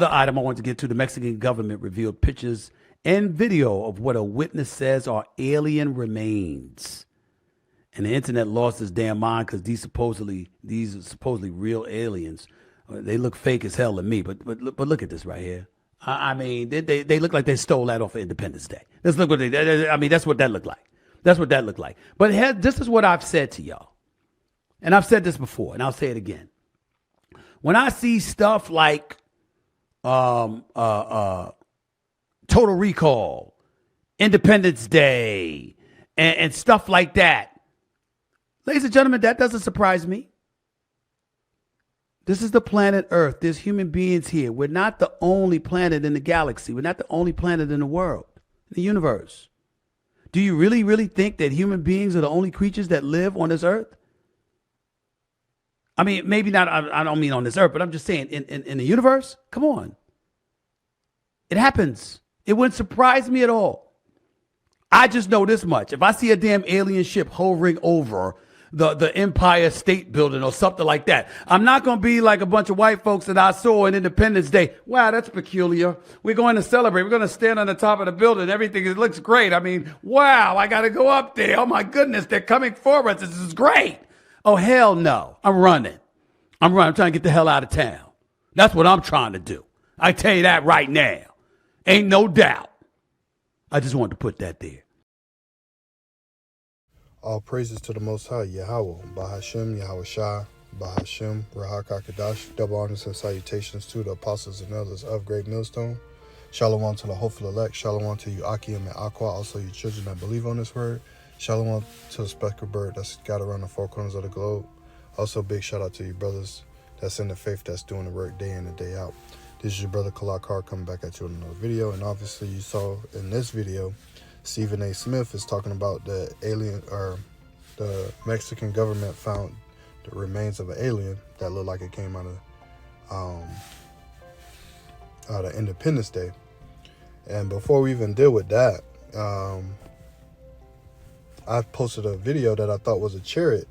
The item I want to get to, the Mexican government revealed pictures and video of what a witness says are alien remains. And the internet lost its damn mind because these are supposedly real aliens. They look fake as hell to me, but look at this right here. I mean, they look like they stole that off of Independence Day. Let's look what I mean, that's what that looked like. That's what that looked like. But this is what I've said to y'all, and I've said this before, and I'll say it again. When I see stuff like Total Recall, Independence Day, and stuff like that, ladies and gentlemen, that doesn't surprise me. This is the planet Earth. There's human beings here. We're not the only planet in the galaxy. We're not the only planet in the world, in the universe. Do you really, really think that human beings are the only creatures that live on this Earth? I mean, maybe not, I don't mean on this Earth, but I'm just saying in the universe? Come on. It happens. It wouldn't surprise me at all. I just know this much. If I see a damn alien ship hovering over the Empire State Building or something like that, I'm not going to be like a bunch of white folks that I saw on Independence Day. Wow, that's peculiar. We're going to celebrate. We're going to stand on the top of the building. Everything it looks great. I mean, wow, I got to go up there. Oh my goodness, they're coming for us. This is great. Oh, hell no. I'm running. I'm trying to get the hell out of town. That's what I'm trying to do. I tell you that right now. Ain't no doubt. I just wanted to put that there. All praises to the Most High, Yahweh, Bahashem, Yahweh Shah, Bahashem, Rahak HaKadosh. Double honors and salutations to the apostles and elders of Great Millstone. Shalom to the hopeful elect. Shalom to you, Akim and Aqua, also you children that believe on this word. Shalom to the speckled bird that's got around the four corners of the globe. Also, big shout out to you brothers that's in the faith that's doing the work day in and day out. This is your brother Kalakar coming back at you with another video. And obviously you saw in this video, Stephen A. Smith is talking about the alien, or the Mexican government found the remains of an alien that looked like it came out of Independence Day. And before we even deal with that, I posted a video that I thought was a chariot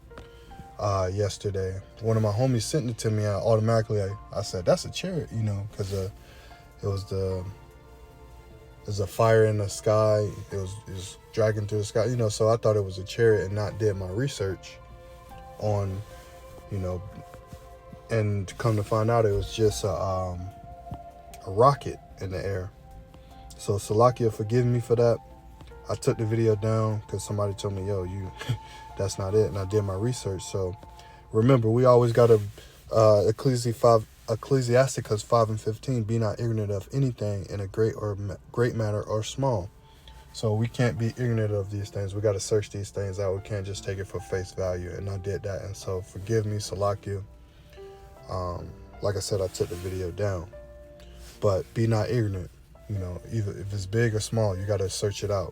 yesterday. One of my homies sent it to me. I said, that's a chariot, because there's a fire in the sky. It was dragging through the sky, so I thought it was a chariot and not did my research on, and to come to find out it was just a rocket in the air. So Salakia, forgive me for that. I took the video down because somebody told me, yo, that's not it. And I did my research. So remember, we always got to, Ecclesiasticus 5:15, be not ignorant of anything in a great matter or small. So we can't be ignorant of these things. We got to search these things out. We can't just take it for face value. And I did that. And so forgive me, Salakia. Like I said, I took the video down. But be not ignorant. Either if it's big or small, you got to search it out.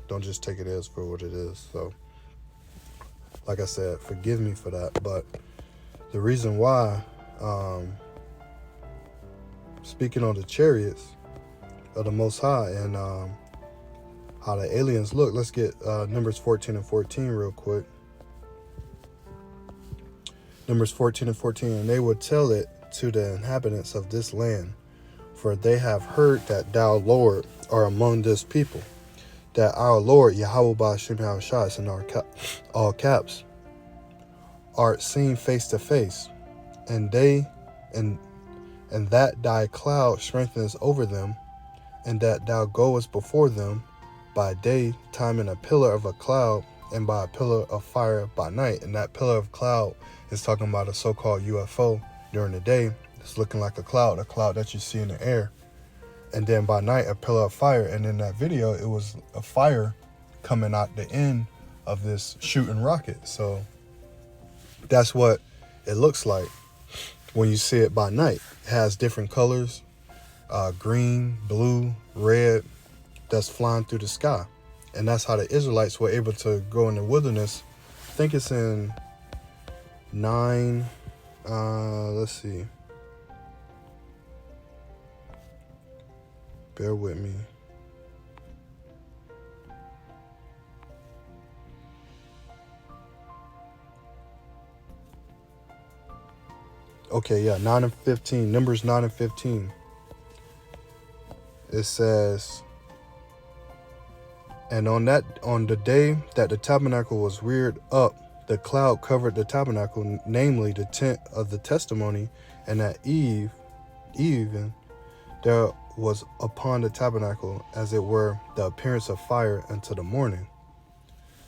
Don't just take it as for what it is. So, like I said, forgive me for that. But the reason why, speaking on the chariots of the Most High and how the aliens look, let's get Numbers 14 and 14 real quick. Numbers 14 and 14, and they would tell it to the inhabitants of this land, for they have heard that thou, Lord, are among this people, that our Lord, Yahweh Ba'ashem Yahushua, it's in all caps, art seen face to face, and that thy cloud strengthens over them, and that thou goest before them by day time in a pillar of a cloud, and by a pillar of fire by night. And that pillar of cloud is talking about a so-called UFO during the day. It's looking like a cloud that you see in the air. And then by night, a pillar of fire. And in that video, it was a fire coming out the end of this shooting rocket. So that's what it looks like when you see it by night. It has different colors, green, blue, red, that's flying through the sky. And that's how the Israelites were able to go in the wilderness. I think it's in 9, let's see. Bear with me. Okay, yeah, 9 and 15. Numbers 9 and 15. it says, and on the day that the tabernacle was reared up, the cloud covered the tabernacle, namely the tent of the testimony, and at even there was upon the tabernacle, as it were, the appearance of fire until the morning.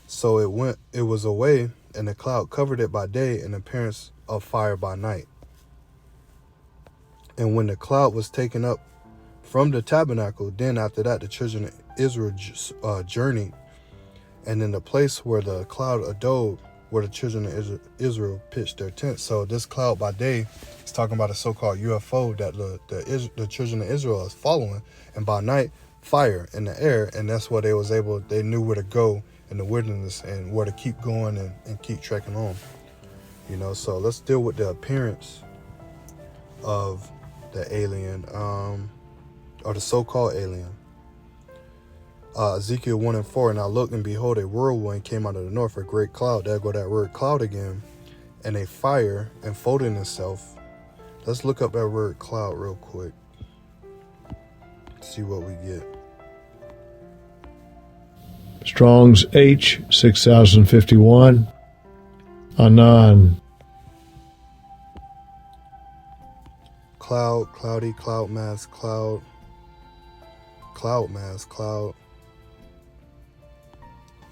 So it was away, and the cloud covered it by day, and the appearance of fire by night. And when the cloud was taken up from the tabernacle, then after that the children of Israel journeyed, and in the place where the cloud abode, where the children of Israel pitched their tents. So this cloud by day is talking about a so-called UFO that the children of Israel is following, and by night fire in the air, and that's what they knew where to go in the wilderness and where to keep going and keep trekking on. So let's deal with the appearance of the alien, or the so-called alien. Ezekiel 1:4, and I looked, and behold, a whirlwind came out of the north, a great cloud. There go that word cloud again, and a fire enfolding itself. Let's look up that word cloud real quick. See what we get. Strong's H 6051. Anan. Cloud, cloudy, cloud mass, cloud mass, cloud.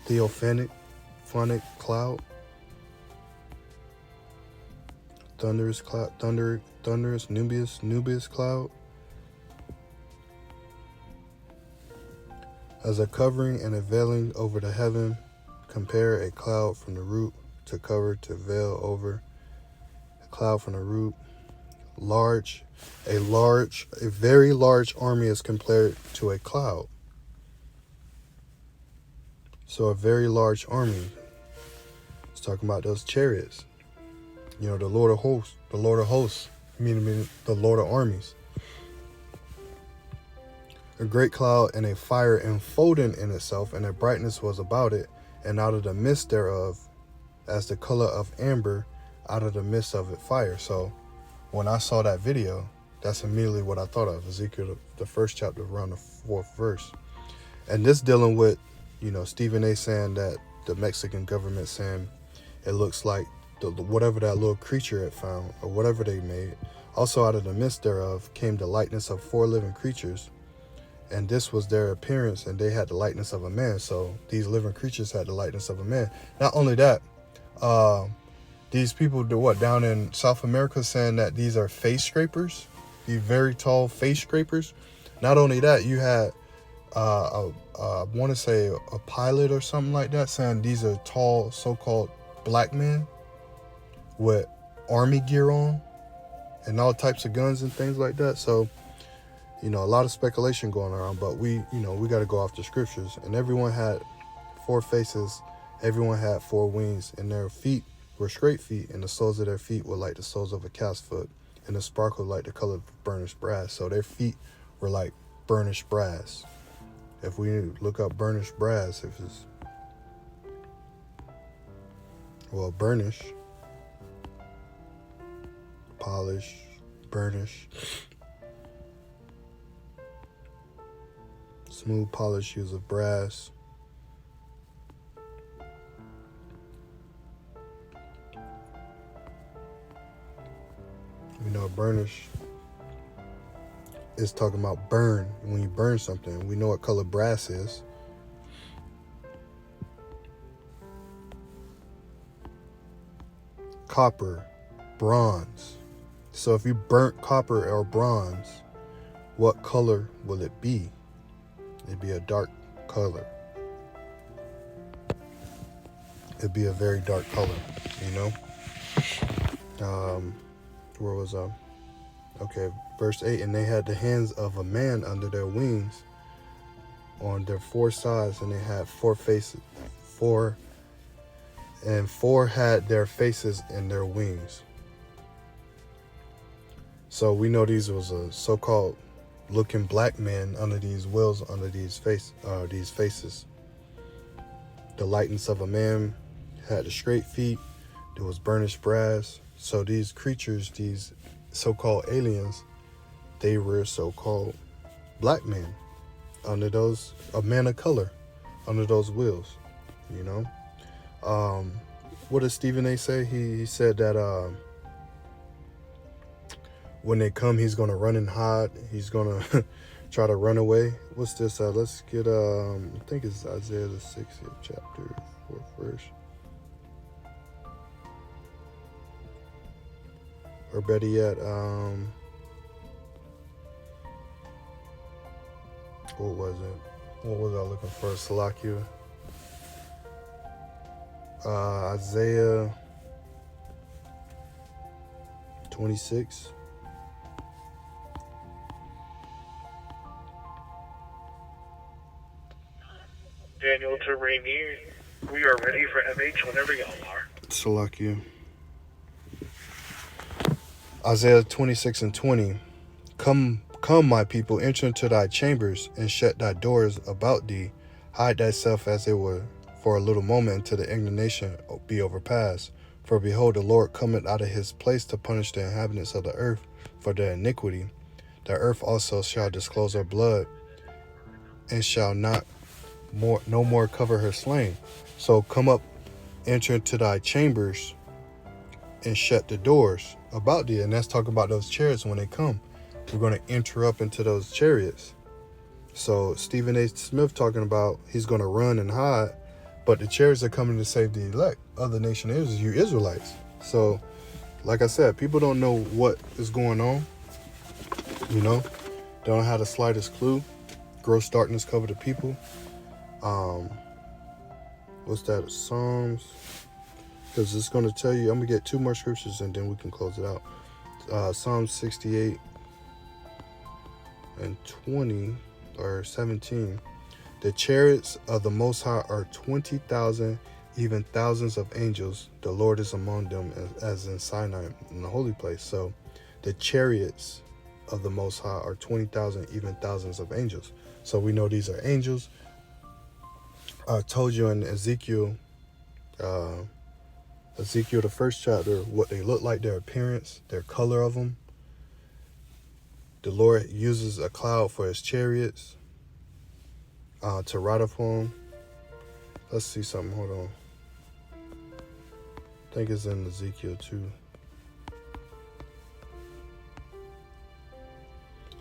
Theophanic, phonic cloud. Thunderous cloud, thunderous, Nubius cloud. As a covering and a veiling over the heaven, compare a cloud from the root to cover, to veil over. A cloud from the root. A very large army is compared to a cloud. So a very large army. It's talking about those chariots. The Lord of hosts, meaning the Lord of armies. A great cloud and a fire enfolding in itself, and a brightness was about it, and out of the midst thereof, as the color of amber, out of the midst of it fire. So when I saw that video, that's immediately what I thought of. Ezekiel, the first chapter, around the 4th verse. And this dealing with, Stephen A. saying that the Mexican government saying it looks like whatever that little creature it found, or whatever they made. Also out of the midst thereof came the likeness of 4 living creatures, and this was their appearance, and they had the likeness of a man. So these living creatures had the likeness of a man. Not only that, these people down in South America saying that these are face scrapers, these very tall face scrapers. Not only that, you had I want to say a pilot or something like that saying these are tall so-called black men with army gear on and all types of guns and things like that. So a lot of speculation going around, but we got to go off the scriptures. And everyone had 4 faces, everyone had 4 wings, and their feet were straight feet, and the soles of their feet were like the soles of a calf's foot, and the sparkle like the color of burnished brass. So their feet were like burnished brass. If we look up burnished brass, if it's burnish, polish, burnish, smooth polished hues of brass. Burnish is talking about burn. When you burn something, we know what color brass is. Copper, bronze. So if you burnt copper or bronze, what color will it be? It'd be a dark color. It'd be a very dark color, Where was I? Okay, verse 8, and they had the hands of a man under their wings on their 4 sides, and they had 4 faces, 4 had their faces in their wings. So we know these was a so-called looking black men under these wheels, under these faces. The likeness of a man, had the straight feet, there was burnished brass. So these creatures, these so-called aliens, they were so-called black man under those, a man of color under those wheels, you know. What does Stephen A say? He said that when they come, he's gonna run and hide. He's gonna try to run away. What's this? Let's get I think it's Isaiah the 60th chapter, 4th verse. Or better yet, what was it? What was I looking for? Salakia. Isaiah 26. Daniel to Rainier. We are ready for MH whenever y'all are. Salakia. Isaiah 26 and 20. Come, my people, enter into thy chambers, and shut thy doors about thee. Hide thyself as it were for a little moment until the indignation be overpassed. For behold, the Lord cometh out of his place to punish the inhabitants of the earth for their iniquity. The earth also shall disclose her blood, and shall no more cover her slain. So come up, enter into thy chambers, and shut the doors about thee. And that's talking about those chariots when they come. We're going to enter up into those chariots. So Stephen A. Smith talking about he's going to run and hide, but the chariots are coming to save the elect of the nation of Israel, you Israelites. So, like I said, people don't know what is going on. You know, they don't have the slightest clue. Gross darkness cover the people. What's that? Psalms. Because it's going to tell you, I'm going to get 2 more scriptures and then we can close it out. Psalm 68 and 20 or 17. The chariots of the Most High are 20,000, even thousands of angels. The Lord is among them as in Sinai, in the holy place. So the chariots of the Most High are 20,000, even thousands of angels. So we know these are angels. I told you in Ezekiel, the 1st chapter, what they look like, their appearance, their color of them. The Lord uses a cloud for his chariots to ride upon. Let's see something. Hold on. I think it's in Ezekiel 2.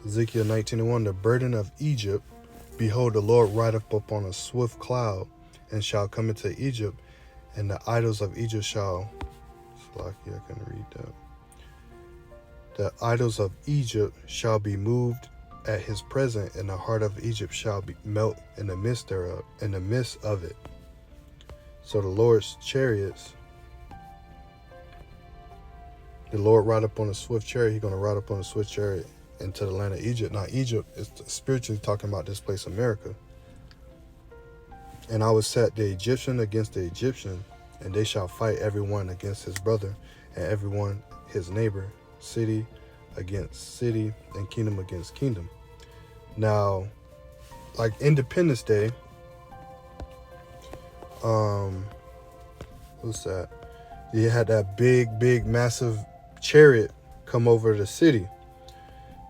Ezekiel 19:1. The burden of Egypt. Behold, the Lord rideth upon a swift cloud, and shall come into Egypt, and the idols of Egypt shall. Lucky I can read that. The idols of Egypt shall be moved at his presence, and the heart of Egypt shall be melt in the midst thereof, in the midst of it. So the Lord's chariots, the Lord ride upon a swift chariot. He's going to ride upon a swift chariot into the land of Egypt. Now Egypt is spiritually talking about this place, America. And I will set the Egyptian against the Egyptian, and they shall fight everyone against his brother, and everyone his neighbor, city against city, and kingdom against kingdom. Now, like Independence Day, what's that? You had that big, massive chariot come over the city.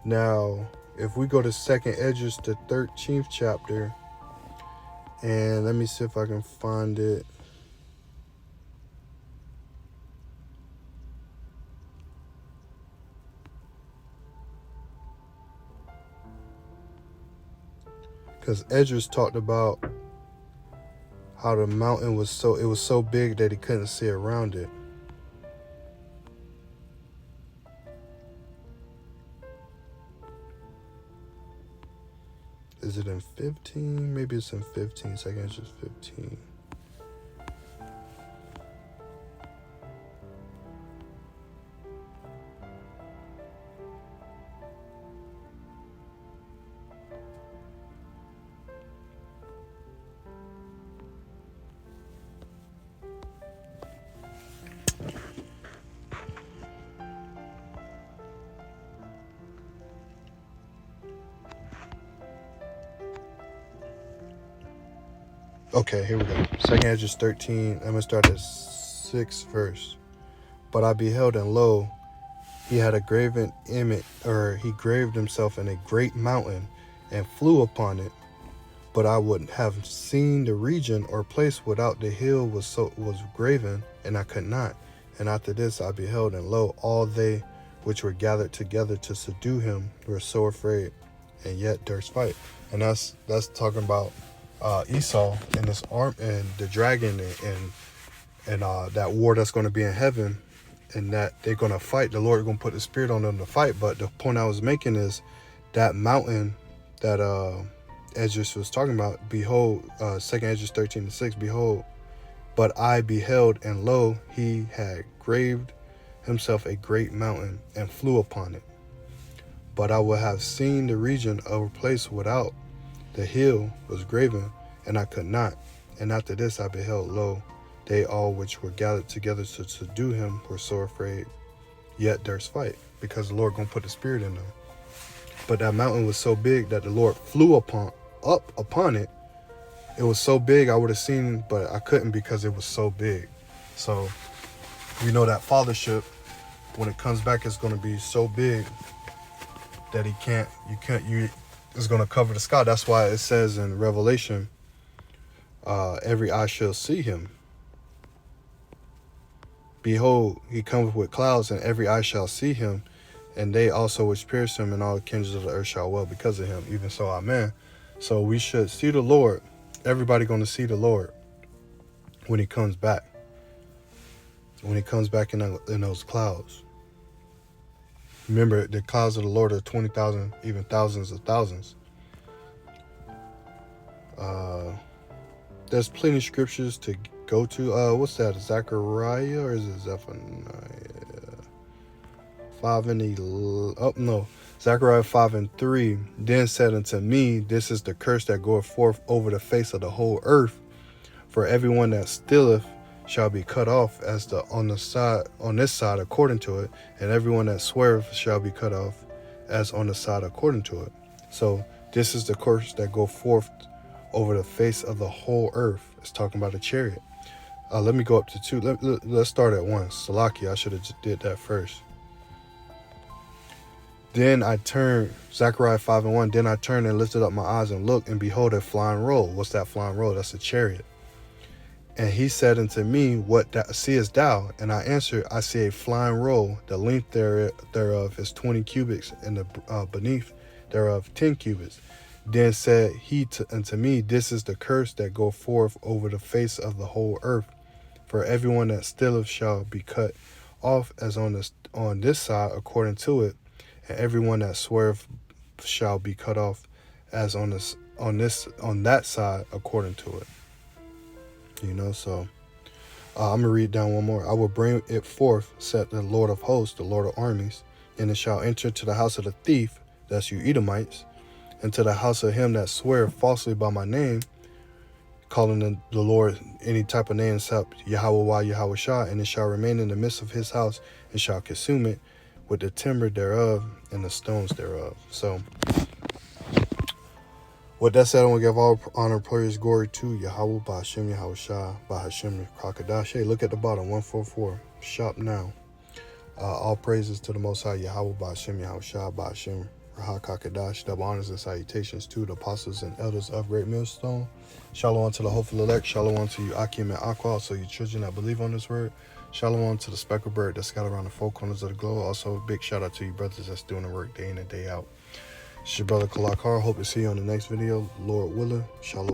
Now, if we go to 2nd Esdras, the 13th chapter, and let me see if I can find it. Because Esdras talked about how the mountain was so big that he couldn't see around it. Is it in 15? Maybe it's in 15. 2nd Esdras 15. Okay, here we go. 2nd Esdras 13. I'm going to start at 6th verse. But I beheld, and lo, he had a graven image, or he graved himself in a great mountain, and flew upon it. But I would have seen the region or place without the hill was graven, and I could not. And after this I beheld, and lo, all they which were gathered together to subdue him were so afraid, and yet durst fight. And that's talking about Esau and his arm and the dragon and that war that's going to be in heaven, and that they're going to fight. The Lord is going to put the spirit on them to fight. But the point I was making is that mountain that Esdras was talking about. Behold, 2nd Esdras 13:6. Behold, but I beheld, and lo, he had graved himself a great mountain and flew upon it. But I would have seen the region of a place without the hill was graven, and I could not. And after this I beheld, lo, they all which were gathered together to subdue him were so afraid, yet durst fight, because the Lord gonna put the spirit in them. But that mountain was so big that the Lord flew up upon it. It was so big I would have seen, but I couldn't because it was so big. So we know that fathership, when it comes back, is going to be so big that it's going to cover the sky. That's why it says in Revelation, every eye shall see him. Behold, he cometh with clouds, and every eye shall see him, and they also which pierced him, and all the kindreds of the earth shall well because of him. Even so, amen. So we should see the Lord. Everybody going to see the Lord when he comes back. When he comes back in those clouds. Remember, the clouds of the Lord are 20,000, even thousands of thousands. There's plenty of scriptures to go to. What's that? Zechariah, or is it Zephaniah? 5:11. Zechariah 5:3. Then said unto me, this is the curse that goeth forth over the face of the whole earth. For everyone that stealeth shall be cut off as on this side according to it, and everyone that sweareth shall be cut off as on the side according to it. So this is the curse that go forth over the face of the whole earth. It's talking about a chariot. Let me go up to 2. Let's start at 1. Salaki, I should have did that first. Then I turned, Zechariah 5:1. Then I turned and lifted up my eyes and looked, and behold, a flying roll. What's that flying roll? That's a chariot. And he said unto me, what seest thou? And I answered, I see a flying roll. The length thereof is 20 cubits, and the beneath thereof 10 cubits. Then said he unto me, this is the curse that go forth over the face of the whole earth. For everyone that stealeth shall be cut off as on this side according to it, and everyone that sweareth shall be cut off as on that side according to it. You know, so I'm gonna read down one more. I will bring it forth, said the Lord of hosts, the Lord of armies, and it shall enter to the house of the thief, that's you Edomites, and to the house of him that sweareth falsely by my name, calling the Lord any type of name except Yahweh Yahweh Shah, and it shall remain in the midst of his house, and shall consume it with the timber thereof and the stones thereof. So with that said, I want to give all honor, praise, glory to Yahweh, Ba'ashem, Yahweh Shah, Ba'ashem, Krokadash. Hey, look at the bottom, 144. Shop now. All praises to the Most High, Yahweh, Ba'ashem, Yahweh Shah, Ba'ashem, Rahakakadash. Double honors and salutations to the apostles and elders of Great Millstone. Shalom to the hopeful elect. Shalom to you, Akim and Aqua, also you children that believe on this word. Shalom to the speckled bird that's scattered around the four corners of the globe. Also, a big shout out to you brothers that's doing the work day in and day out. It's your brother Kalakar. Hope to see you on the next video. Lord willing. Shalom.